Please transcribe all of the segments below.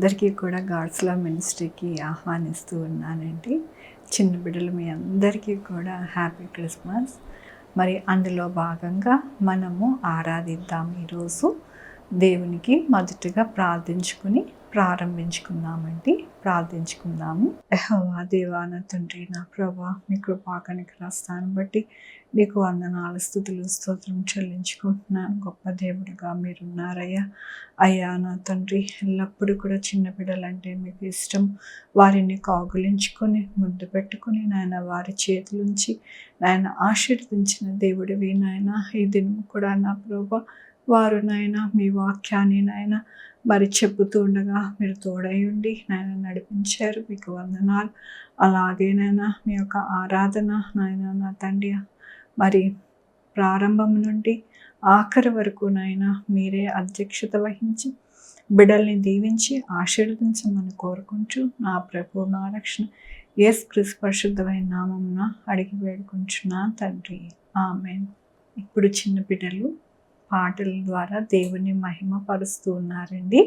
అందరికీ కూడా God's love మినిస్ట్రీకి ఆహ్వానిస్తూ ఉన్నానండి. చిన్న బిడ్డలు మీ అందరికీ కూడా హ్యాపీ క్రిస్మస్. మరి అందులో భాగంగా మనము ఆరాధిద్దాం. ఈరోజు దేవునికి మొదటగా ప్రార్థించుకుందాము. యెహోవా దేవా, నా తండ్రి, నా ప్రభా, మీ కృపా కనికరాస్తాను బట్టి నీకు వందనాలు, స్తుతులు, స్తోత్రం చెల్లించుకుంటున్నాను. గొప్ప దేవుడిగా మీరున్నారయ్యా. అయ్యా నా తండ్రి, ఎల్లప్పుడూ కూడా చిన్న బిడ్డలంటే మీకు ఇష్టం. వారిని కౌగిలించుకొని ముద్దు పెట్టుకొని నాయన వారి చేతులుంచి నాయన ఆశీర్వదించిన దేవుడివి నాయన. ఈ దినం కూడా నా ప్రభా వారు నాయన మీ వాక్యాన్ని నాయన మరి చెబుతూ ఉండగా మీరు తోడై ఉండి నాయన నడిపించారు. మీకు వందనాలు. అలాగే నాయన మీ యొక్క ఆరాధన నాయన నా తండ్రి మరి ప్రారంభం నుండి ఆఖరి వరకు నాయన మీరే అధ్యక్షత వహించి బిడ్డల్ని దీవించి ఆశీర్వదించమని కోరుకుంటూ నా ప్రభు నా రక్షణ యేసుక్రీస్తు పరిశుద్ధమైన నామమున అడిగి వేడుకుంటున్నా తండ్రి, ఆమేన్. ఇప్పుడు చిన్న బిడ్డలు పాటల ద్వారా దేవుని మహిమ పరుస్తూ ఉన్నారండి.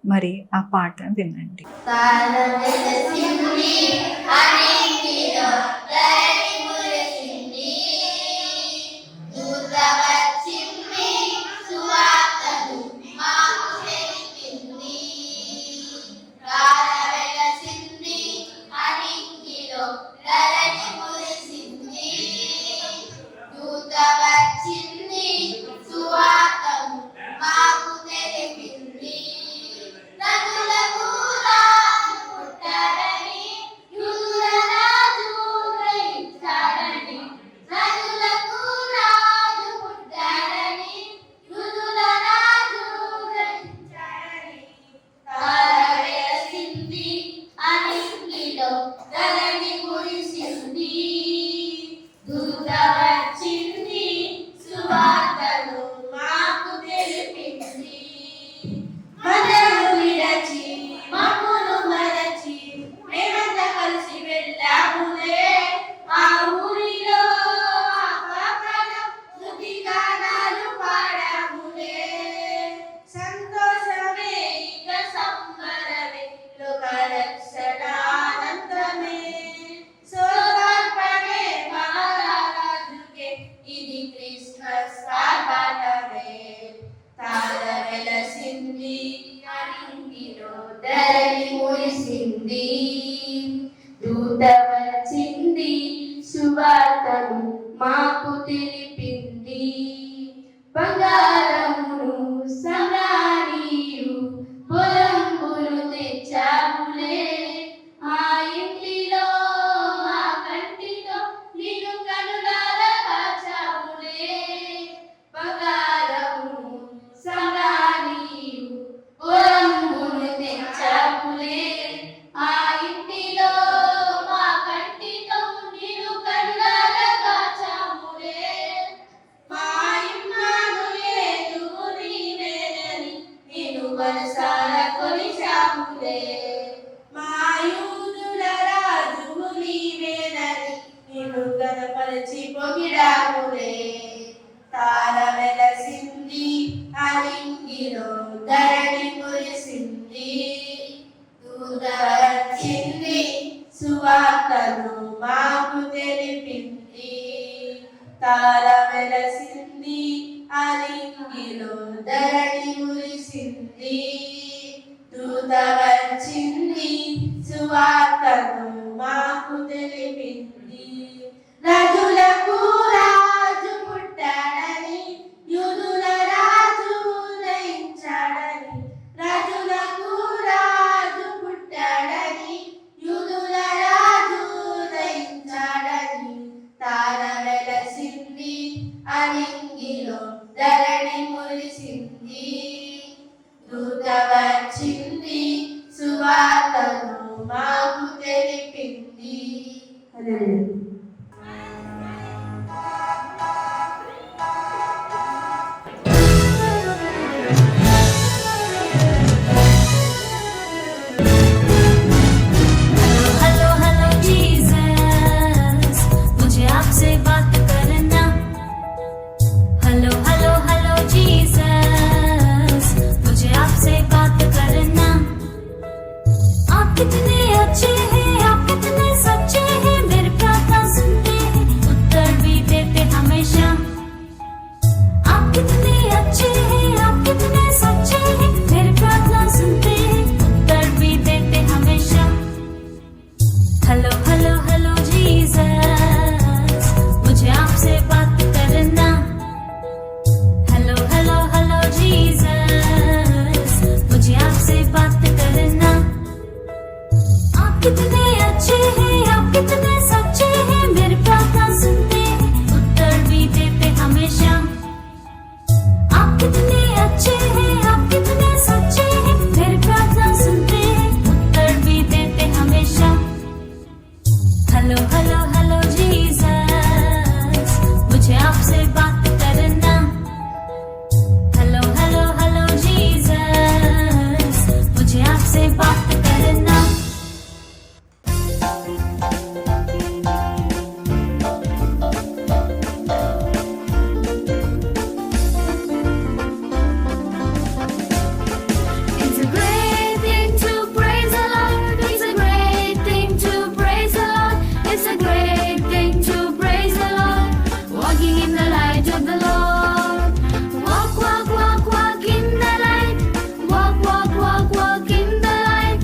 మరి ఆ పాట వినండి. మాకు తెలిపింది బంగారమును సమ్రాణియు పొలంబులు తెచ్చావులే మా ఇంటిలో మా కంటితో నిన్ను కనులార కాచావులే బంగారమును సమ్రాణియు పొలంబులు తెచ్చావులే మా ఇంటిలో మా కంటితో నిన్ను కనులార పొగిడాములే తార వెలసింది అలింగిలో ధరణి మురిసింది దూత వచ్చింది సువార్తను మాకు తెలిపింది తార వెలసింది అలింగిలో ధరణి మురిసింది దూత వచ్చింది సువార్తను మాకు తెలిపింది రాజులకు రాజు పుట్టాడని యూదుల రాజు ఉదయించాడని రాజులకు రాజు పుట్టాడని యూదుల రాజు ఉదయించాడని తార వెలసింది అలింగిలో ధరణి మురిసింది దూత వచ్చింది సువార్తను మాకు తెలిపింది. आप कितने अच्छे हैं, आप कितने सच्चे हैं, मेरी प्रार्थना सुनते हैं, उत्तर भी देते हमेशा। हेलो हेलो हेलो जीसस, मुझे आपसे बात करना। हेलो हेलो हेलो जीसस, मुझे आपसे बात करना। आप कितने अच्छे हैं, आप कितने सच्चे हैं, मेरी प्रार्थना सुनते हैं, उत्तर भी देते हमेशा। आप कितने अच्छे हैं, आप कितने सच्चे हैं, मेरी प्रार्थना सुनते हैं, उत्तर भी देते हमेशा। हेलो हेलो हेलो जीसस, मुझे आपसे बात करना। हेलो हेलो हेलो जीसस, मुझे आपसे बात करना। It's a great thing to praise the Lord. It's a great thing to praise the Lord. It's a great thing to praise the Lord. Walking in the light of the Lord. Walk, walk, walk, walk in the light. Walk, walk, walk, walk in the light.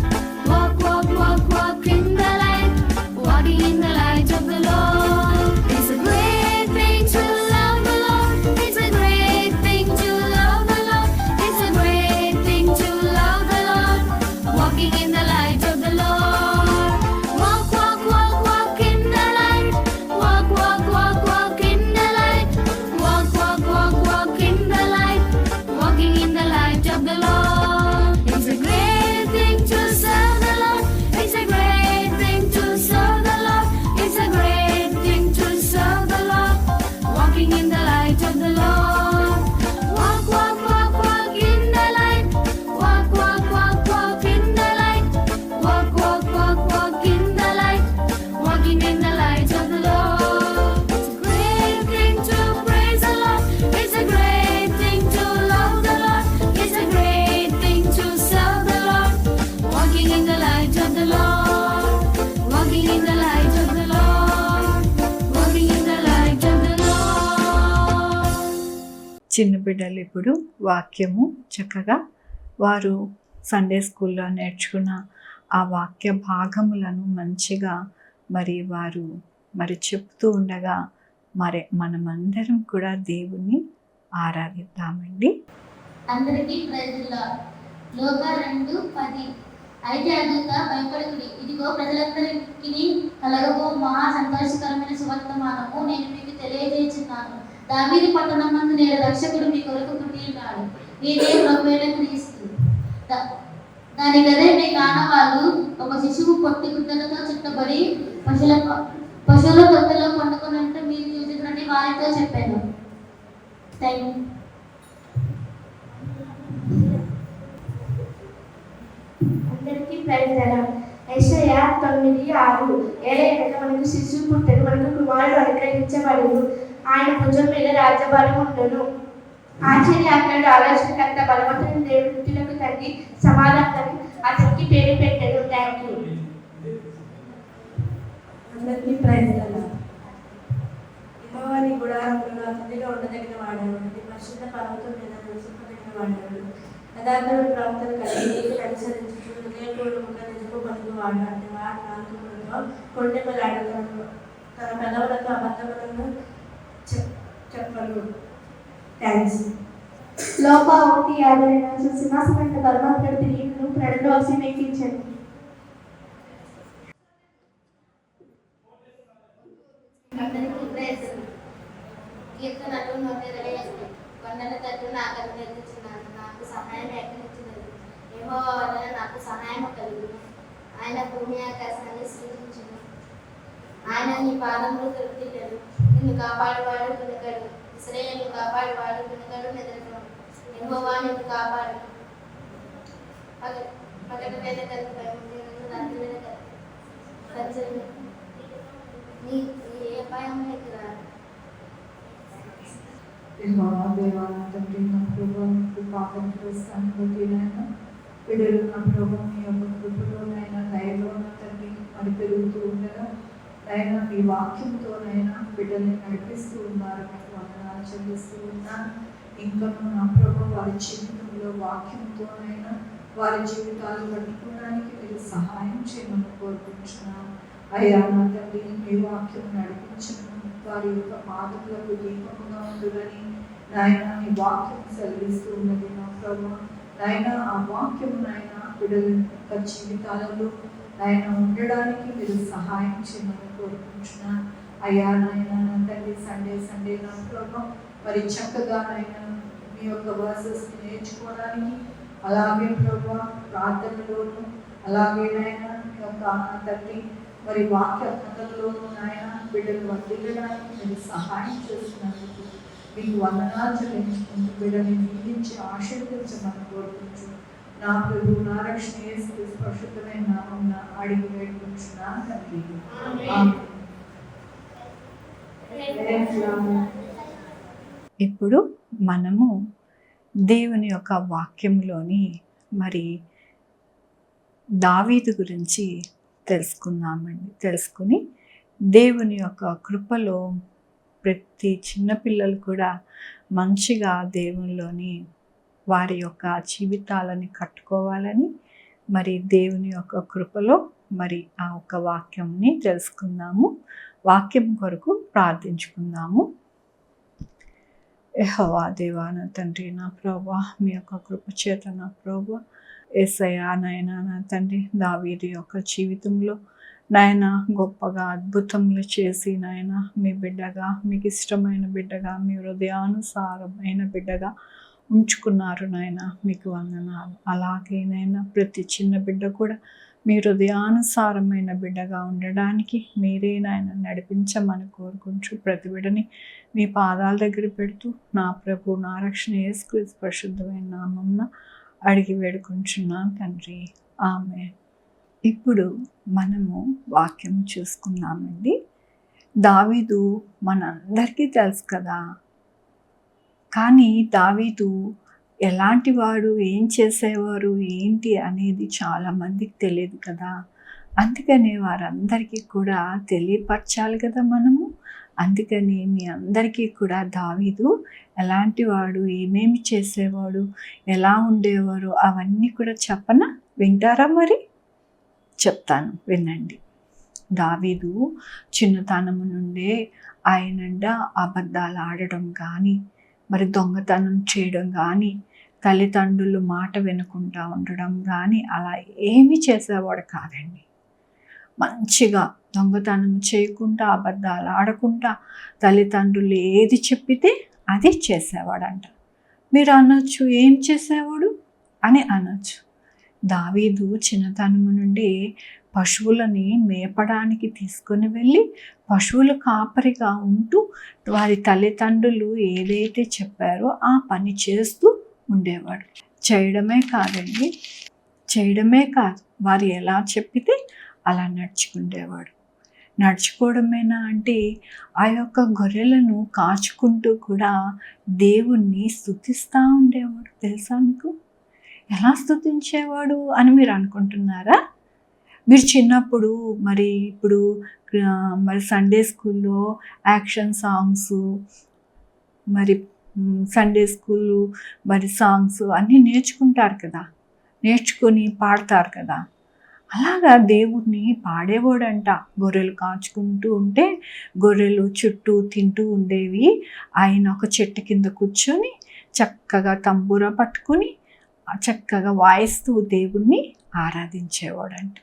Walk, walk, walk, walk in the light. Walking in the light of the Lord. It's a great thing to love the Lord. It's a great thing to love the Lord. It's a great thing to love the Lord. Walking in the light of the Lord. Walk, walk, walk, walk in the light. Walk, walk, walk, walk in the light. Walk, walk, walk, walk in the light. Walking in the light of the Lord. It's a great thing to serve the Lord. It's a great thing to serve the Lord. It's a great thing to serve the Lord. Walking in the light of the Lord. Walk, walk, walk, walk in the light. Walk, walk, walk, walk in the light. Walk, walk, walk, walk in the light. Walking in the light of the Lord. It's a great thing to praise the Lord. It's a great thing to love the Lord. It's a great thing to serve the Lord. Walking in the light of the Lord. Walking in the light of the Lord. Walking in the light of the Lord. చిన్న బిడ్డలు ఇప్పుడు వాక్యము చక్కగా వారు Sunday స్కూల్లో నేర్చుకున్న ఆ వాక్య భాగములను మంచిగా వారు చెప్తూ ఉండగా మనమందరం కూడా దేవుణ్ణి ఆరాధిద్దామండి. అందరికీ ప్రైజులా. లోక 2:10. అయితే అదుక భయపడకుడి, ఇదిగో ప్రజలందరికీ కలగబో మహా సంతోషకరమైన సువర్తమానము నేను మీకు తెలియజేస్తున్నాను. దావీదు పట్టణమందు నేడు రక్షకుడు మీ కొరకు పుట్టి ఉన్నాడు. ఇదే ప్రభువైన క్రీస్తు. దాని గదే మీ కానవాళ్ళు ఒక శిశువు పొట్టి గుడ్డలతో చుట్టబడి పశువుల తొట్టెలో పండుకున్నట్టు మీరు చూసినని వారితో చెప్పాను. అందరికీ ప్రైజ్. యెషయా 9:6. ఏలయనగా మనకు శిశువు పుట్టెను, మనకు కుమారుడు అనుగ్రహించబడును, ఆయన భుజం మీద రాజ్యభారం ఉండును. ఆశ్చర్యకరుడు, ఆలోచనకర్త, బలవంతుని దేవుడు, వృత్తులకు తండ్రి, సమాధానం అతనికి పేరు పెట్టెను. Thank you. అందరికీ ప్రైజ్. యెహోవాని గుడారములో అతిథిగా ఉండదగిన వాడెవడు? పరిశుద్ధ పర్వతం మీద నివసింపదగిన వాడెవడు? యథార్థమైన ప్రవర్తన కలిగి అనుసరించుచు హృదయపూర్వకంగా నిజము పలుకువాడు. అంటే వాడు నాలుకతో కొండెమలాడుతాడు, తన పెదవులతో అబద్ధములను చెప్పడు. థ్యాంక్స్. లోక 1:50. సింహాసమైన బలవంతుడు తిరిగి ప్రజలు అభిషేకించండి. అందరికీ ప్రైజ్. కీర్తనలు 120. కొండల తట్టు నాకు నిర్మించినాను, నాకు సహాయం ఎక్కడిచ్చినది. యెహోవా వలన నాకు సహాయం కలుగును. ఆయన భూమి ఆకాశాన్ని సృజించును. ఆయన నీ పాదములు తొట్టిల్లడు. నిన్ను కాపాడువాడు వెనుకడు. ఇశ్రాయేలును కాపాడువాడు వెనుకడు మెదడును. యెహోవా నిన్ను కాపాడు. పగటి వేళ కలిపి రాత్రి వేళ కలిపి నీ ఏ అపాయం నీకు రాదు. దేవాన తండ్రి, నా ప్రభు పాపం చేస్తాను బట్టినైనా బిడ్డలు నా ప్రభు మీ యొక్క కృపలోనైనా దయలో తండ్రి పెరుగుతూ ఉండగా నైనా మీ వాక్యంతోనైనా బిడ్డల్ని నడిపిస్తూ ఉన్నారు. మీకు వందనాలు చెల్లిస్తూ ఉన్నాను. ఇంకను నా ప్రభు వారి జీవితంలో వాక్యంతోనైనా వారి జీవితాలు కట్టుకోవడానికి మీరు సహాయం చేయమని కోరుకుంటున్నాను. అయ్యా నా తండ్రి, మీ వాక్యం నడిపించిన వారి యొక్క పాదములకు దీపముగా ఉండునని నాయన నీ వాక్యం సెలవిస్తూ ఉన్నది నా ప్రభు. నాయన ఆ వాక్యము నాయన బిడ్డల యొక్క జీవితాలలో నాయన ఉండడానికి మీరు సహాయం చేయమని కోరుకుంటున్నాను. అయ్యా నాయన నా తండ్రి, సండే నా ప్రభు మరి చక్కగా నాయన మీ యొక్క వర్సెస్ని నేర్చుకోవడానికి, అలాగే ప్రభు ప్రార్థనలోను, అలాగే నాయన మీ యొక్క తండ్రి మరి వాక్య కథలలోనూ నాయన బిడ్డలు వర్ధిల్లడానికి మీరు సహాయం చేస్తున్నందుకు మీకు వందనాలు చెల్లించుకుంటూ బిడ్డని దీవించి ఆశీర్వదించమని కోరుకుంటూ నా ప్రభు నా రక్షణ యేసు పరిశుద్ధమైన నామమున అడిగి వేడుకుంటున్నాను తండ్రి. ఇప్పుడు మనము దేవుని యొక్క వాక్యంలోని మరి దావీదు గురించి తెలుసుకుని దేవుని యొక్క కృపలో ప్రతి చిన్నపిల్లలు కూడా మంచిగా దేవునిలోని వారి యొక్క జీవితాలని కట్టుకోవాలని మరి దేవుని యొక్క కృపలో మరి ఆ ఒక్క వాక్యంని తెలుసుకుందాము. వాక్యం కొరకు ప్రార్థించుకుందాము. యెహోవా దేవా నా తండ్రి, నా ప్రభువా, మీ యొక్క కృప చేత నా ప్రభువా యేసయ్యా నాయన నా తండ్రి, దావీదు యొక్క జీవితంలో నాయన గొప్పగా అద్భుతములు చేసి నాయన మీ బిడ్డగా, మీకు ఇష్టమైన బిడ్డగా, మీ హృదయానుసారమైన బిడ్డగా ఉంచుకున్నారు నాయన. మీకు వందనాలు. అలాగే నాయన ప్రతి చిన్న బిడ్డ కూడా మీ హృదయానుసారమైన బిడ్డగా ఉండడానికి మీరే నాయన నడిపించమని కోరుకుంటూ ప్రతి బిడ్డని మీ పాదాల దగ్గర పెడుతూ నా ప్రభు నా రక్షణ యేసుక్రీస్తు పరిశుద్ధమైన నామమున అడిగి వేడుకుంటున్నాను తండ్రి. ఆమేన్. ఇప్పుడు మనము వాక్యం చూసుకున్నామండి. దావీదు మనందరికీ తెలుసు కదా, కానీ దావీదు ఎలాంటి వాడు, ఏం చేసేవారు, ఏంటి అనేది చాలామందికి తెలియదు కదా. అందుకని వారందరికీ కూడా తెలియపరచాలి కదా మనము. అందుకని మీ అందరికీ కూడా దావీదు ఎలాంటి వాడు, ఏమేమి చేసేవాడు, ఎలా ఉండేవారు అవన్నీ కూడా చెప్పనా? వింటారా? మరి చెప్తాను, వినండి. దావీదు చిన్నతనము నుండే ఆయనంట అబద్ధాలు ఆడడం కానీ, మరి దొంగతనం చేయడం కానీ, తల్లిదండ్రులు మాట వినకుండా ఉండడం కానీ అలా ఏమీ చేసేవాడు కాదండి. మంచిగా దొంగతనం చేయకుండా, అబద్ధాలు ఆడకుండా, తల్లిదండ్రులు ఏది చెప్పితే అది చేసేవాడంట. మీరు అనొచ్చు, ఏం చేసేవాడు అని అనొచ్చు. దావీదు చిన్నతనము నుండి పశువులని మేపడానికి తీసుకొని వెళ్ళి పశువుల కాపరిగా ఉంటూ వారి తల్లిదండ్రులు ఏదైతే చెప్పారో ఆ పని చేస్తూ ఉండేవాడు. చేయడమే కాదు, వారు ఎలా చెప్పితే అలా నడుచుకుండేవాడు. నడుచుకోవడమేనా అంటే ఆ యొక్క గొర్రెలను కాచుకుంటూ కూడా దేవుణ్ణి స్తుతిస్తూ ఉండేవాడు. తెలుసా మీకు? ఎలా స్తుతించేవాడు అని మీరు అనుకుంటున్నారా? మీరు చిన్నప్పుడు ఇప్పుడు సండే స్కూల్లో యాక్షన్ సాంగ్స్, మరి సండే స్కూల్ సాంగ్స్ అన్నీ నేర్చుకుంటారు కదా, నేర్చుకొని పాడతారు కదా. అలాగా దేవుణ్ణి పాడేవాడంట. గొర్రెలు కాచుకుంటూ ఉంటే గొర్రెలు చుట్టూ తింటూ ఉండేవి. ఆయన ఒక చెట్టు కింద కూర్చొని చక్కగా తంబూర పట్టుకొని చక్కగా వాయిస్తూ దేవుణ్ణి ఆరాధించేవాడంట.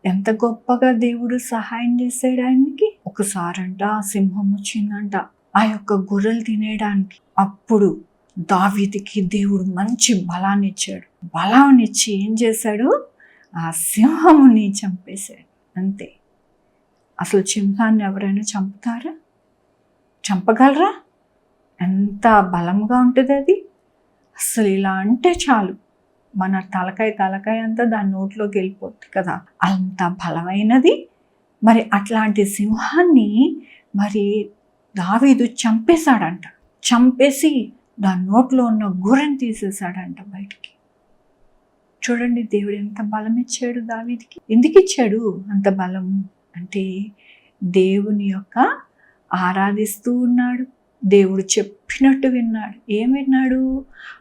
ఎంత గొప్పగా దేవుడు సహాయం చేశాడు ఆయనకి. ఒకసారంట సింహం వచ్చిందంట ఆ యొక్క గొర్రెలు తినేయడానికి. అప్పుడు దావీదుకి దేవుడు మంచి బలాన్ని ఇచ్చాడు. బలాన్ని ఇచ్చి ఏం చేశాడు? ఆ సింహముని చంపేశాడు. అంతే. అసలు సింహాన్ని ఎవరైనా చంపుతారా? చంపగలరా? ఎంత బలంగా ఉంటుంది అది. అసలు ఇలా అంటే చాలు, మన తలకాయ అంతా దాని నోట్లోకి వెళ్ళిపోతుంది కదా, అంత బలమైనది. మరి అట్లాంటి సింహాన్ని మరి దావీదు చంపేశాడంట. చంపేసి దాని నోట్లో ఉన్న గొర్రెని తీసేశాడంట బయటికి. చూడండి దేవుడు ఎంత బలం ఇచ్చాడు దావీదుకి. ఎందుకు ఇచ్చాడు అంత బలం అంటే దేవుని యొక్క ఆరాధిస్తూ ఉన్నాడు, దేవుడు చెప్పినట్టు విన్నాడు. ఏం విన్నాడు?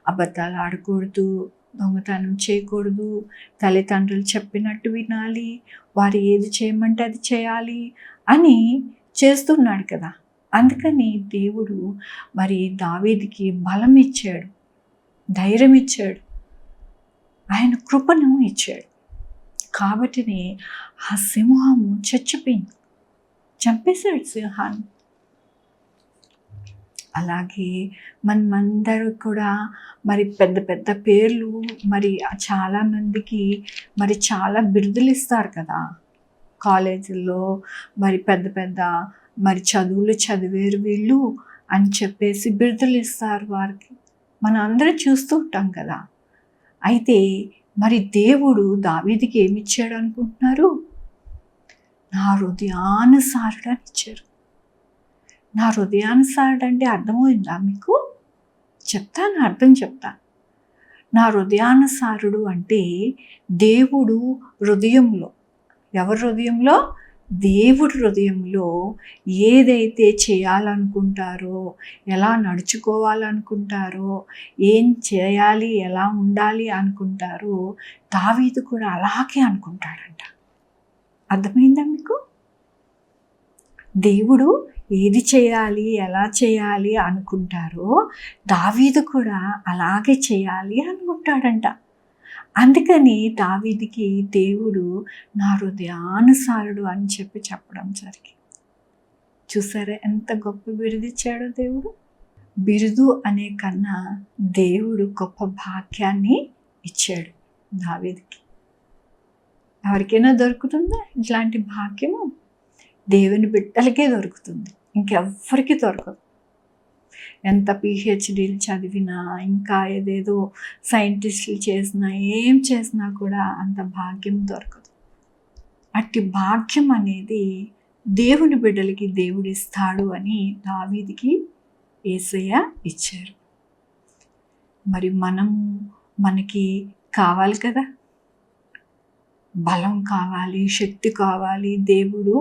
అబద్ధాలు ఆడకూడదు, దొంగతనం చేయకూడదు, తల్లిదండ్రులు చెప్పినట్టు వినాలి, వారు ఏది చేయమంటే అది చేయాలి అని చేస్తున్నాడు కదా. అందుకని దేవుడు మరి దావీదుకి బలం ఇచ్చాడు, ధైర్యం ఇచ్చాడు, ఆయన కృపను ఇచ్చాడు. కాబట్టినే ఆ సింహము చచ్చిపోయింది, చంపేశాడు సింహాన్ని. అలాగే మనమందరూ కూడా మరి పెద్ద పెద్ద పేర్లు, మరి చాలామందికి మరి చాలా బిరుదులు ఇస్తారు కదా కాలేజీల్లో. మరి పెద్ద పెద్ద మరి చదువులు చదివేరు వీళ్ళు అని చెప్పేసి బిరుదులు ఇస్తారు వారికి, మనం అందరం చూస్తూ ఉంటాం కదా. అయితే మరి దేవుడు దావీదుకి ఏమి ఇచ్చాడు అనుకుంటున్నారు? నా హృదయానుసారుడు అని ఇచ్చారు. నా హృదయానుసారుడు అంటే అర్థమైందా మీకు? చెప్తాను, అర్థం చెప్తాను. నా హృదయానుసారుడు అంటే దేవుడు హృదయంలో, ఎవరి హృదయంలో? దేవుడి హృదయంలో ఏదైతే చేయాలనుకుంటారో, ఎలా నడుచుకోవాలనుకుంటారో, ఏం చేయాలి, ఎలా ఉండాలి అనుకుంటారో దావీదు కూడా అలాగే అనుకుంటాడంట. అర్థమైందా మీకు? దేవుడు ఏది చేయాలి, ఎలా చేయాలి అనుకుంటారో దావీదు కూడా అలాగే చేయాలి అనుకుంటాడంట. అందుకని దావీదుకి దేవుడు నా హృదయానుసారుడు అని చెప్పడం జరిగింది. చూసారా ఎంత గొప్ప బిరుదు ఇచ్చాడో దేవుడు? బిరుదు అనే కన్నా దేవుడు గొప్ప భాగ్యాన్ని ఇచ్చాడు దావీదుకి. ఎవరికైనా దొరుకుతుందా ఇట్లాంటి భాగ్యము? దేవుని బిడ్డలకే దొరుకుతుంది, ఇంకెవ్వరికి దొరకదు. ఎంత పిహెచ్డీలు చదివినా, ఇంకా ఏదేదో సైంటిస్టులు చేసినా, ఏం చేసినా కూడా అంత భాగ్యం దొరకదు. అట్టి భాగ్యం అనేది దేవుని బిడ్డలకి దేవుడు ఇస్తాడు అని దావీదుకి యేసయ్య ఇచ్చారు. మరి మనకి కావాలి కదా, బలం కావాలి, శక్తి కావాలి. దేవుడు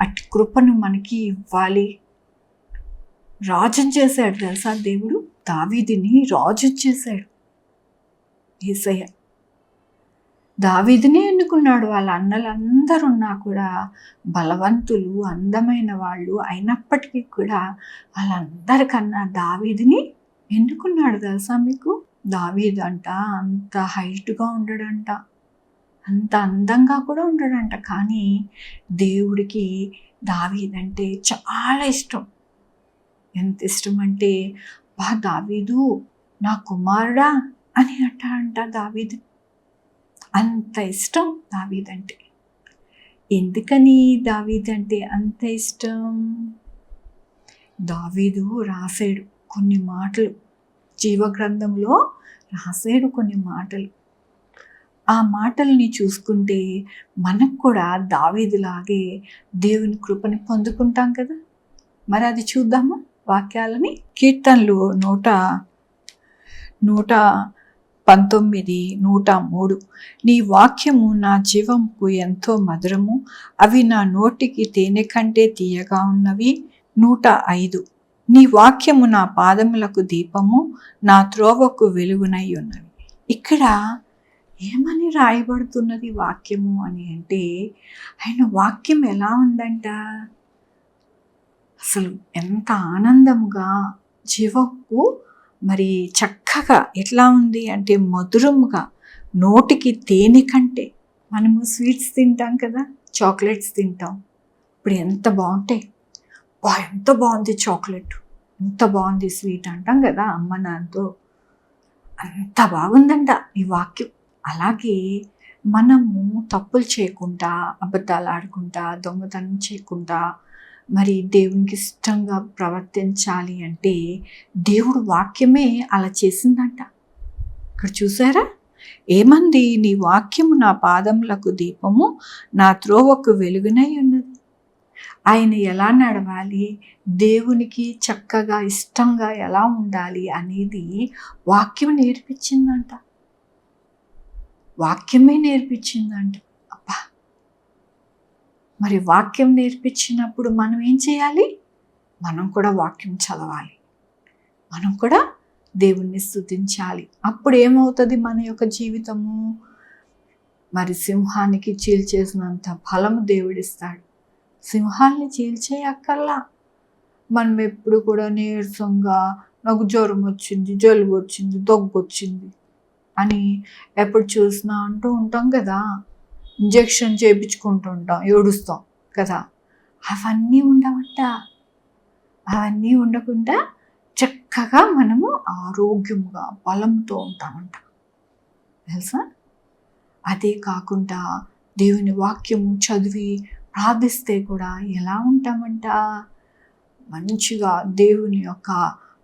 అట్టి కృపను మనకి ఇవ్వాలి. రాజుని చేశాడు తెలుసా దేవుడు? దావీదుని రాజుని చేశాడు యేసయ్య. దావీదుని ఎన్నుకున్నాడు. వాళ్ళ అన్నలందరూ ఉన్నా కూడా బలవంతులు, అందమైన వాళ్ళు అయినప్పటికీ కూడా వాళ్ళందరికన్నా దావీదుని ఎన్నుకున్నాడు తెలుసా మీకు? దావీదు అంట అంత హైట్గా ఉండడంట, అంత అందంగా కూడా ఉండడంట. కానీ దేవుడికి దావీదంటే చాలా ఇష్టం. ఎంత ఇష్టం అంటే, దావీదు నా కుమారుడా అని అంటాడంట దావీదు. అంత ఇష్టం దావీదంటే. ఎందుకని దావీదంటే అంత ఇష్టం? దావీదు రాశాడు కొన్ని మాటలు, జీవగ్రంథంలో రాశాడు కొన్ని మాటలు. ఆ మాటల్ని చూసుకుంటే మనకు కూడా దావీదులాగే దేవుని కృపని పొందుకుంటాం కదా. మరి అది చూద్దామా వాక్యాలని? కీర్తనలు 119, 103. నీ వాక్యము నా జీవంకు ఎంతో మధురము, అవి నా నోటికి తేనె కంటే తీయగా ఉన్నవి. 105. నీ వాక్యము నా పాదములకు దీపము, నా త్రోవకు వెలుగునై ఉన్నవి. ఇక్కడ ఏమని రాయబడుతున్నది వాక్యము అని అంటే, ఆయన వాక్యం ఎలా ఉందంట? అసలు ఎంత ఆనందంగా, జీవకు మరి చక్కగా ఎట్లా ఉంది అంటే మధురముగా, నోటికి తేనె కంటే. మనము స్వీట్స్ తింటాం కదా, చాక్లెట్స్ తింటాం. ఇప్పుడు ఎంత బాగుంటాయి, ఎంత బాగుంది చాక్లెట్, ఎంత బాగుంది స్వీట్ అంటాం కదా అమ్మ నాన్నతో. అంత బాగుందంట ఈ వాక్యం. అలాగే మనము తప్పులు చేయకుండా, అబద్ధాలు ఆడకుండా, దొంగతనం చేయకుండా, మరి దేవునికి ఇష్టంగా ప్రవర్తించాలి అంటే దేవుడు వాక్యమే అలా చేసిందంట. ఇక్కడ చూసారా ఏమంది? నీ వాక్యము నా పాదములకు దీపము, నా త్రోవకు వెలుగునై ఉన్నది. ఆయన ఎలా నడవాలి, దేవునికి చక్కగా ఇష్టంగా ఎలా ఉండాలి అనేది వాక్యం నేర్పించిందంట. వాక్యమే నేర్పించిందంట. అబ్బా, మరి వాక్యం నేర్పించినప్పుడు మనం ఏం చేయాలి? మనం కూడా వాక్యం చదవాలి. మనం కూడా దేవుణ్ణి స్తుతించాలి. అప్పుడు ఏమవుతుంది మన యొక్క జీవితము? మరి సింహానికి చీల్చేసినంత బలము దేవుడిస్తాడు. సింహాల్ని చీల్చేయక్కర్లా. మనం ఎప్పుడు కూడా నీరసంగా, నాకు జ్వరం వచ్చింది, జలుబు వచ్చింది, దగ్గు వచ్చింది అని ఎప్పుడు చూసినా అంటూ ఉంటాం కదా. ఇంజెక్షన్ చేయించుకుంటూ ఉంటాం, ఏడుస్తాం కదా. అవన్నీ ఉండవట. అవన్నీ ఉండకుండా చక్కగా మనము ఆరోగ్యముగా బలంతో ఉంటామంట, తెలుసా? అదే కాకుండా దేవుని వాక్యము చదివి ప్రార్థిస్తే కూడా ఎలా ఉంటామంట? మంచిగా దేవుని యొక్క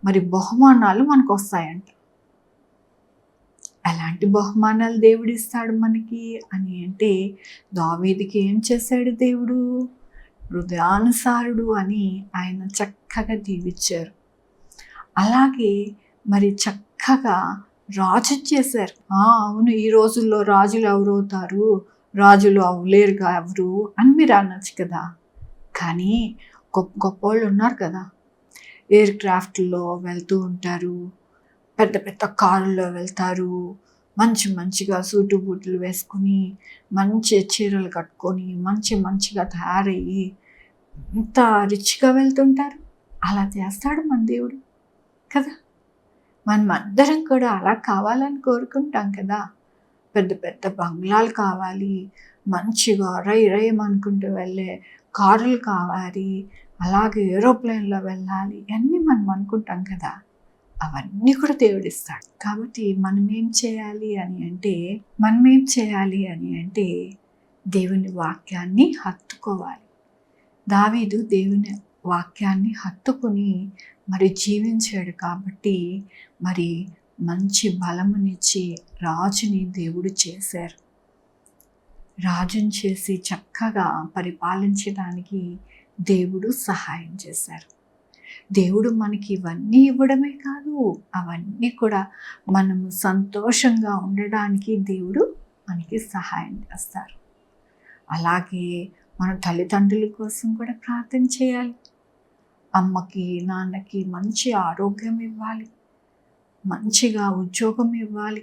మరి బహుమానాలు మనకు వస్తాయంట. ఎలాంటి బహుమానాలు దేవుడు ఇస్తాడు మనకి అని అంటే, దావీదుకి ఏం చేశాడు దేవుడు? హృదయానుసారుడు అని ఆయన చక్కగా దీవించారు. అలాగే మరి చక్కగా రాజు చేశారు. అవును, ఈ రోజుల్లో రాజులు ఎవరవుతారు? రాజులు అవ్వలేరుగా ఎవరు అని మీరు అనొచ్చు కదా. కానీ గొప్ప గొప్ప వాళ్ళు ఉన్నారు కదా. ఎయిర్ క్రాఫ్ట్లో వెళ్తూ ఉంటారు, పెద్ద పెద్ద కారుల్లో వెళ్తారు, మంచిగా సూటు బూట్లు వేసుకుని, మంచి చీరలు కట్టుకొని, మంచిగా తయారయ్యి ఇంత రిచ్గా వెళ్తుంటారు. అలా చేస్తాడు మన దేవుడు కదా. మనం అందరం కూడా అలా కావాలని కోరుకుంటాం కదా. పెద్ద పెద్ద బంగ్లాలు కావాలి, మంచిగా రయ్యమనుకుంటూ వెళ్ళే కారులు కావాలి, అలాగే ఏరోప్లేన్లో వెళ్ళాలి, అన్నీ మనం అనుకుంటాం కదా. అవన్నీ కూడా దేవుడిస్తాడు. కాబట్టి మనం ఏం చేయాలి అంటే దేవుని వాక్యాన్ని హత్తుకోవాలి. దావీదు దేవుని వాక్యాన్ని హత్తుకుని మరి జీవించాడు కాబట్టి మరి మంచి బలమునిచ్చి రాజుని దేవుడు చేశారు. రాజుని చేసి చక్కగా పరిపాలించడానికి దేవుడు సహాయం చేశారు. దేవుడు మనకి ఇవన్నీ ఇవ్వడమే కాదు, అవన్నీ కూడా మనము సంతోషంగా ఉండడానికి దేవుడు మనకి సహాయం చేస్తారు. అలాగే మన తల్లిదండ్రుల కోసం కూడా ప్రార్థన చేయాలి. అమ్మకి నాన్నకి మంచి ఆరోగ్యం ఇవ్వాలి, మంచిగా ఉద్యోగం ఇవ్వాలి,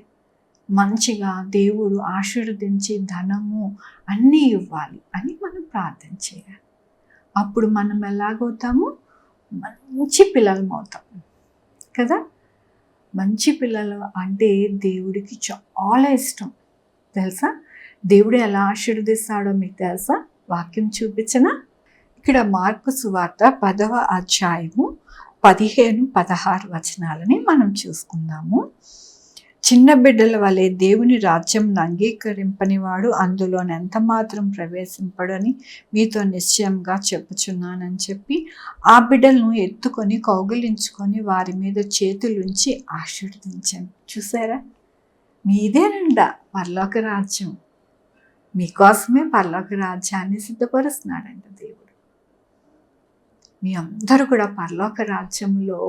మంచిగా దేవుడు ఆశీర్వదించి ధనము అన్నీ ఇవ్వాలి అని మనం ప్రార్థన చేయాలి. అప్పుడు మనం ఎలాగవుతాము? మంచి పిల్లలం అవుతాం కదా. మంచి పిల్లలు అంటే దేవుడికి చాలా ఇష్టం, తెలుసా? దేవుడు ఎలా ఆశీర్వదిస్తాడో మీకు తెలుసా? వాక్యం చూపించనా? ఇక్కడ మార్కు సువార్త 10వ అధ్యాయము 15-16 వచనాలని మనం చూసుకుందాము. చిన్న బిడ్డల వలె దేవుని రాజ్యం అంగీకరింపని వాడు అందులో ఎంత మాత్రం ప్రవేశింపడని మీతో నిశ్చయంగా చెప్పుచున్నానని చెప్పి ఆ బిడ్డలను ఎత్తుకొని కౌగిలించుకొని వారి మీద చేతులుంచి ఆశీర్వదించాను. చూసారా? మీదేనండా పరలోక రాజ్యం. మీకోసమే పరలోక రాజ్యాన్ని సిద్ధపరుస్తున్నాడంట దేవుడు. మీ అందరూ కూడా పరలోక రాజ్యంలో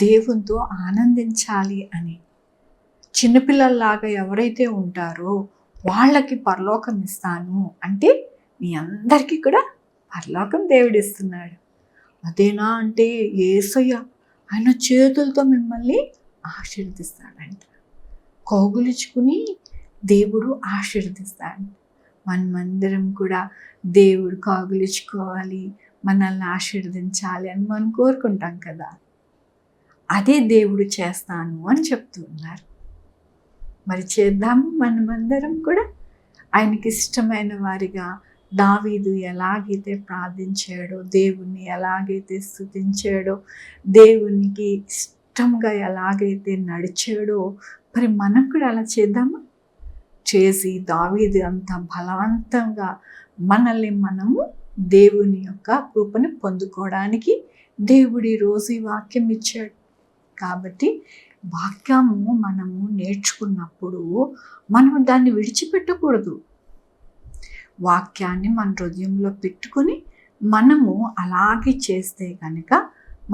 దేవునితో ఆనందించాలి అని. చిన్నపిల్లల్లాగా ఎవరైతే ఉంటారో వాళ్ళకి పరలోకం ఇస్తాను అంటే మీ అందరికీ కూడా పరలోకం దేవుడిస్తున్నాడు. అదేనా అంటే యేసయ్య ఆయన చేతులతో మిమ్మల్ని ఆశీర్వదిస్తాడంట. కౌగులించుకుని దేవుడు ఆశీర్వదిస్తాడు. మనమందరం కూడా దేవుడు కౌగులించుకోవాలి, మనల్ని ఆశీర్వదించాలి అని మనం కోరుకుంటాం కదా. అదే దేవుడు చేస్తాను అని చెప్తూ ఉన్నారు. మరి చేద్దాము మనమందరం కూడా. ఆయనకి ఇష్టమైన వారిగా దావీదు ఎలాగైతే ప్రార్థించాడో, దేవుణ్ణి ఎలాగైతే స్తుతించాడో, దేవునికి ఇష్టంగా ఎలాగైతే నడిచాడో, మరి మనం కూడా అలా చేద్దామా? చేసి దావీదు అంత బలవంతంగా మనల్ని మనము దేవుని యొక్క కృపను పొందుకోవడానికి దేవుడు ఈరోజు ఈ వాక్యం ఇచ్చాడు. కాబట్టి వాక్యము మనము నేర్చుకున్నప్పుడు మనము దాన్ని విడిచిపెట్టకూడదు. వాక్యాన్ని మన హృదయంలో పెట్టుకుని మనము అలాగే చేస్తే కనుక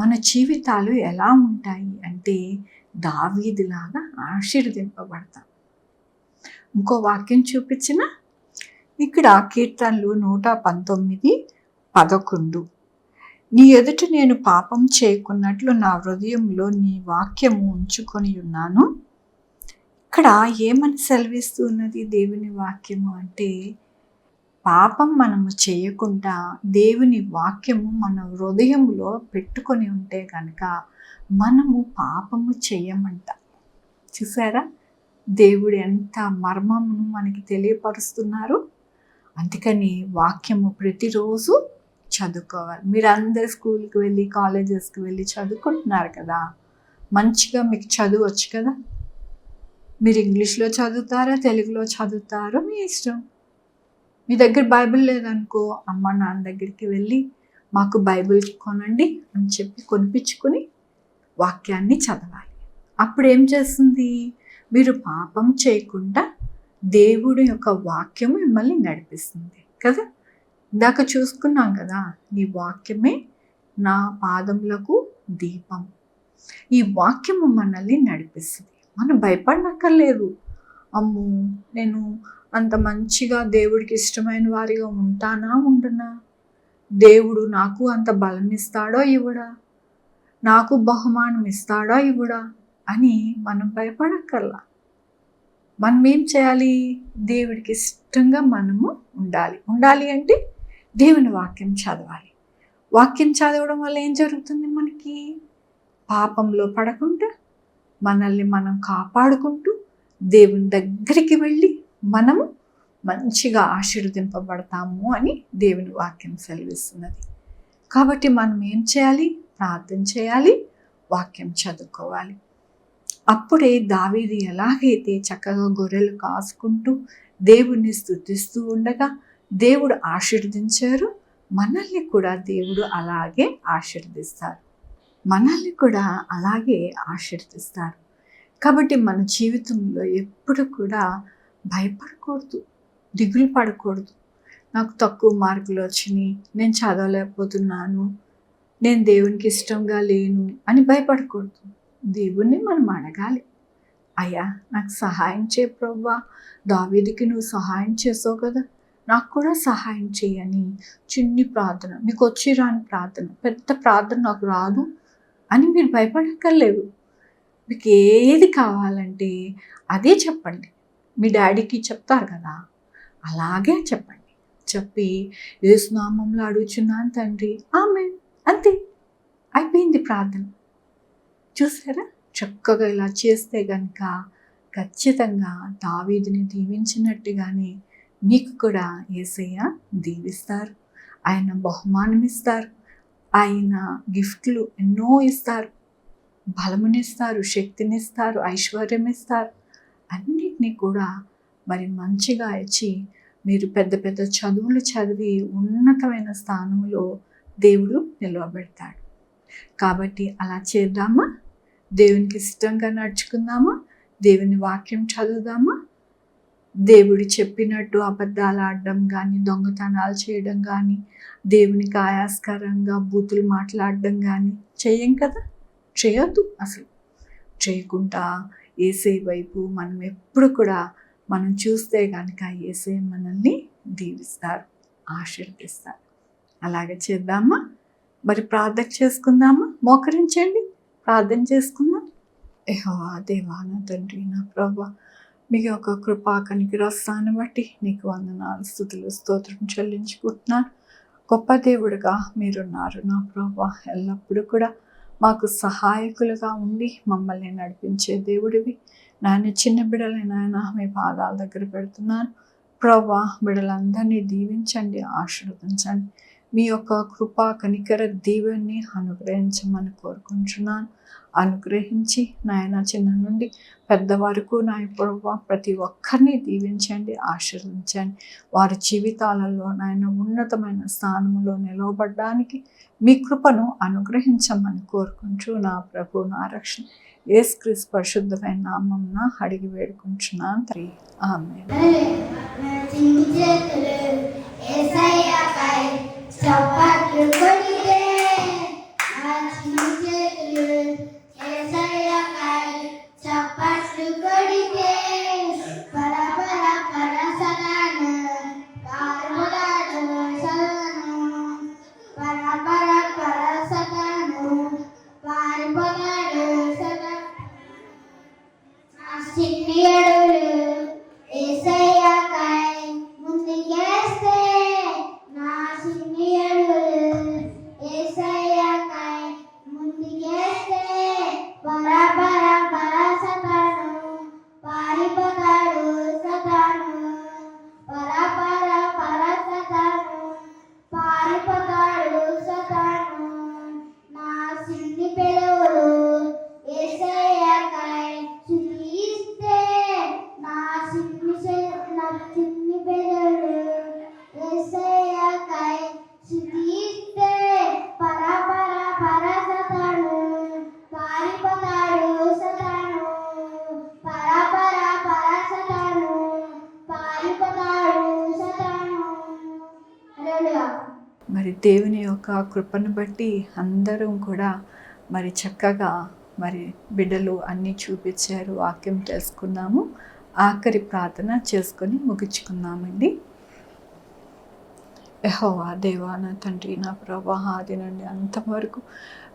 మన జీవితాలు ఎలా ఉంటాయి అంటే దావీదులాగా ఆశీర్వదింపబడతాం. ఇంకో వాక్యం చూపించిన ఇక్కడ కీర్తనలు 119:11 నీ ఎదుట నేను పాపం చేయకున్నట్లు నా హృదయంలో నీ వాక్యము ఉంచుకొని ఉన్నాను. ఇక్కడ ఏమని సెలవిస్తూ ఉన్నది దేవుని వాక్యము అంటే, పాపం మనము చేయకుండా దేవుని వాక్యము మన హృదయంలో పెట్టుకొని ఉంటే కనుక మనము పాపము చేయమంట. చూసారా, దేవుడు ఎంత మర్మమును మనకి తెలియపరుస్తున్నారు. అందుకని వాక్యము ప్రతిరోజు చదువుకోవాలి. మీరు అందరు స్కూల్కి వెళ్ళి కాలేజెస్కి వెళ్ళి చదువుకుంటున్నారు కదా, మంచిగా మీకు చదువు వచ్చు కదా. మీరు ఇంగ్లీష్లో చదువుతారా, తెలుగులో చదువుతారో మీ ఇష్టం. మీ దగ్గర బైబిల్ లేదనుకో, అమ్మ నాన్న దగ్గరికి వెళ్ళి మాకు బైబిల్ కొనండి అని చెప్పి కొనిపించుకుని వాక్యాన్ని చదవాలి. అప్పుడు ఏం చేస్తుంది, మీరు పాపం చేయకుండా దేవుడి యొక్క వాక్యం మిమ్మల్ని నడిపిస్తుంది కదా. ఇందాక చూసుకున్నాం కదా, నీ వాక్యమే నా పాదములకు దీపం. ఈ వాక్యము మనల్ని నడిపిస్తుంది. మనం భయపడనక్కర్లేదు. అమ్మో, నేను అంత మంచిగా దేవుడికి ఇష్టమైన వారిగా ఉంటానా ఉండనా, దేవుడు నాకు అంత బలం ఇస్తాడో ఇవ్వడా, నాకు బహుమానం ఇస్తాడో ఇవ్వడా అని మనం భయపడక్కర్లా. మనం ఏం చేయాలి, దేవుడికి ఇష్టంగా మనము ఉండాలి అంటే దేవుని వాక్యం చదవాలి. వాక్యం చదవడం వల్ల ఏం జరుగుతుంది, మనకి పాపంలో పడకుండా మనల్ని మనం కాపాడుకుంటూ దేవుని దగ్గరికి వెళ్ళి మనము మంచిగా ఆశీర్వదింపబడతాము అని దేవుని వాక్యం సెలవిస్తున్నది. కాబట్టి మనం ఏం చేయాలి, ప్రార్థన చేయాలి, వాక్యం చదువుకోవాలి. అప్పుడే దావీదు ఎలాగైతే చక్కగా గొర్రెలు కాసుకుంటూ దేవుణ్ణి స్తుతిస్తూ ఉండగా దేవుడు ఆశీర్వదించారు, మనల్ని కూడా దేవుడు అలాగే ఆశీర్వదిస్తారు. కాబట్టి మన జీవితంలో ఎప్పుడు కూడా భయపడకూడదు, దిగులు పడకూడదు. నాకు తక్కువ మార్కులు వచ్చినాయి, నేను చదవలేకపోతున్నాను, నేను దేవునికి ఇష్టంగా లేను అని భయపడకూడదు. దేవుణ్ణి మనం అడగాలి, అయ్యా నాకు సహాయం చేయ ప్రభువా, దావీదుకి నువ్వు సహాయం చేసావు కదా, నాకు కూడా సహాయం చేయని చిన్ని ప్రార్థన, మీకు వచ్చి రాని ప్రార్థన, పెద్ద ప్రార్థన నాకు రాదు అని మీరు భయపడక్కర్లేదు. మీకు ఏది కావాలంటే అదే చెప్పండి. మీ డాడీకి చెప్తారు కదా, అలాగే చెప్పండి. చెప్పి యేసు నామములో అడుగుచున్నాను తండ్రి, ఆమేన్, అంతే, అయిపోయింది ప్రార్థన. చూసారా, చక్కగా ఇలా చేస్తే కనుక ఖచ్చితంగా దావీదుని దీవించినట్టుగానే మీకు కూడా యేసయ్య దీవిస్తారు. ఆయన బహుమానం ఇస్తారు, ఆయన గిఫ్ట్లు ఎన్నో ఇస్తారు, బలమునిస్తారు, శక్తినిస్తారు, ఐశ్వర్యం ఇస్తారు. అన్నిటినీ కూడా మరి మంచిగా ఇచ్చి మీరు పెద్ద పెద్ద చదువులు చదివి ఉన్నతమైన స్థానంలో దేవుడు నిలవబెడతాడు. కాబట్టి అలా చేద్దామా, దేవునికి ఇష్టంగా నడుచుకుందామా, దేవుని వాక్యం చదువుదామా. దేవుడు చెప్పినట్టు అబద్ధాలు ఆడడం కానీ, దొంగతనాలు చేయడం కానీ, దేవునికి ఆయాస్కరంగా బూతులు మాట్లాడడం కానీ చేయం కదా, చేయొద్దు. అసలు చేయకుండా యేసే వైపు మనం ఎప్పుడు కూడా మనం చూస్తే కనుక యేసే మనల్ని దీవిస్తారు, ఆశీర్వదిస్తారు. అలాగే చేద్దామా. మరి ప్రార్థన చేసుకుందామా, మోకరించండి, ప్రార్థన చేసుకుందాం. యెహోవా దేవా నా తండ్రి నా ప్రభువా, మీ యొక్క కృపా కనికరాన్ని బట్టి నీకు వందనాలు, స్తుతులు, స్తోత్రం చెల్లించుకుంటున్నాను. గొప్ప దేవుడుగా మీరున్నారు నా ప్రభువా. ఎల్లప్పుడూ కూడా మాకు సహాయకులుగా ఉండి మమ్మల్ని నడిపించే దేవుడివి నాయన. చిన్న బిడ్డలైన నాయన మీ పాదాల దగ్గర పెడుతున్నాను ప్రభువా. బిడ్డలందరినీ దీవించండి, ఆశీర్వదించండి. మీ యొక్క కృపా కనికర దీవెన్ని అనుగ్రహించమని కోరుకుంటున్నాను. అనుగ్రహించి నాయన చిన్న నుండి పెద్ద వరకు నాయ ప్రభువా ప్రతి ఒక్కరిని దీవించండి, ఆశీర్వదించండి. వారి జీవితాలలో నాయన ఉన్నతమైన స్థానంలో నిలవబడడానికి మీ కృపను అనుగ్రహించమని కోరుకుంటూ నా ప్రభు నా రక్షణ యేసుక్రీస్తు పరిశుద్ధమైన నామమున అడిగి వేడుకుంటున్నాను తండ్రి, ఆమేన్. చప్పట్లు కొడితే చప్పట్లు కొడితే పర పర పరసలను పారులను సలను పర పర పర చిన్ని అడుగులు యేసయ్యకై ముందుకేస్తే నా చిన్ని అడుగులు యేసయ్యకై ముందుకేస్తే పరా పరా పరా సతాను పారిపోతాడు సతాను పరా పరా పరా సతాను పారిపోతాడు సతాను నా చిన్ని పెదవులు యేసయ్యకై స్తుతిస్తే నా చిన్ని పెదవులు యేసయ్యకై స్తుతిస్తే పరా పరా పరా సతాను పారిపోతాడు సతాను పరా పరా పరా సతాను పారిపోతాడు సతాను. హల్లెలూయా. మరి దేవుని యొక్క కృపను బట్టి అందరం కూడా మరి చక్కగా మరి బిడ్డలు అన్నీ చూపించారు, వాక్యం తెలుసుకున్నాము. ఆఖరి ప్రార్థన చేసుకొని ముగించుకున్నామండి. యెహోవా దేవా నా తండ్రి నా ప్రభా, ఆది నుండి అంతవరకు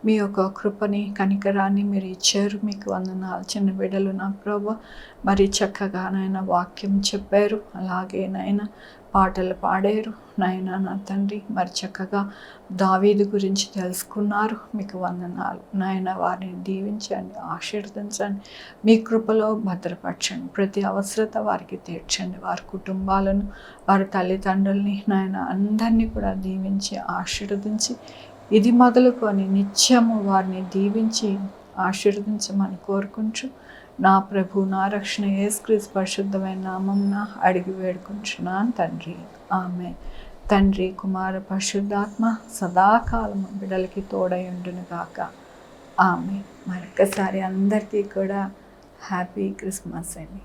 మీ యొక్క కృపని కనికరాన్ని మీరు ఇచ్చారు. మీకు వందనాలు. చిన్న బిడ్డలు నా ప్రభా మరి చక్కగా నాయన వాక్యం చెప్పారు, అలాగే నాయన పాటలు పాడారు నాయన నా తండ్రి. మరి చక్కగా దావీదు గురించి తెలుసుకున్నారు. మీకు వందనాలు నాయన. వారిని దీవించండి, ఆశీర్వదించండి, మీ కృపలో భద్రపరచండి, ప్రతి అవసరత వారికి తీర్చండి. వారి కుటుంబాలను, వారి తల్లిదండ్రుల్ని నాయన అందరినీ కూడా దీవించి ఆశీర్వదించి ఇది మొదలుకొని నిత్యము వారిని దీవించి ఆశీర్వదించమని కోరుకుంటూ నా ప్రభు నా రక్షణ యేసుక్రీస్తు పరిశుద్ధమైన నామమున అడిగి వేడుకుంటున్నాను తండ్రి. ఆమేన్. తండ్రి కుమార పరిశుద్ధాత్మ సదాకాలము బిడ్డలకి తోడై ఉండును గాక. ఆమేన్. మరొకసారి అందరికీ కూడా హ్యాపీ క్రిస్మస్ అండి.